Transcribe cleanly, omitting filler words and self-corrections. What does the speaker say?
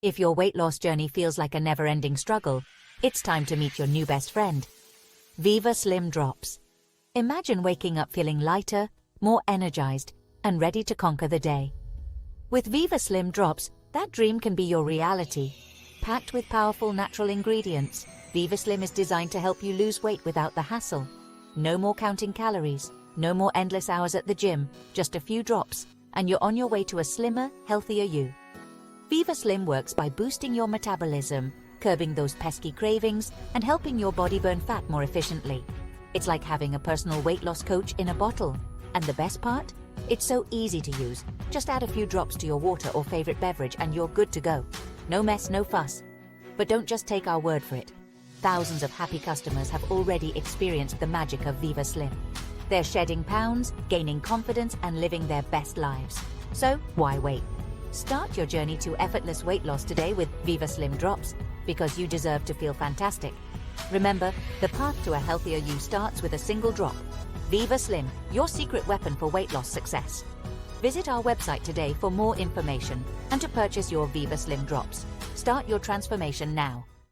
If your weight loss journey feels like a never-ending struggle, it's time to meet your new best friend. Vivaslim Drops. Imagine waking up feeling lighter, more energized, and ready to conquer the day. With Vivaslim Drops, that dream can be your reality. Packed with powerful natural ingredients, Vivaslim is designed to help you lose weight without the hassle. No more counting calories, no more endless hours at the gym, just a few drops, and you're on your way to a slimmer, healthier you. Vivaslim works by boosting your metabolism, curbing those pesky cravings, and helping your body burn fat more efficiently. It's like having a personal weight loss coach in a bottle. And the best part? It's so easy to use. Just add a few drops to your water or favorite beverage and you're good to go. No mess, no fuss. But don't just take our word for it. Thousands of happy customers have already experienced the magic of Vivaslim. They're shedding pounds, gaining confidence, and living their best lives. So why wait? Start your journey to effortless weight loss today with Vivaslim Drops, because you deserve to feel fantastic. Remember, the path to a healthier you starts with a single drop. Vivaslim, your secret weapon for weight loss success. Visit our website today for more information and to purchase your Vivaslim Drops. Start your transformation now.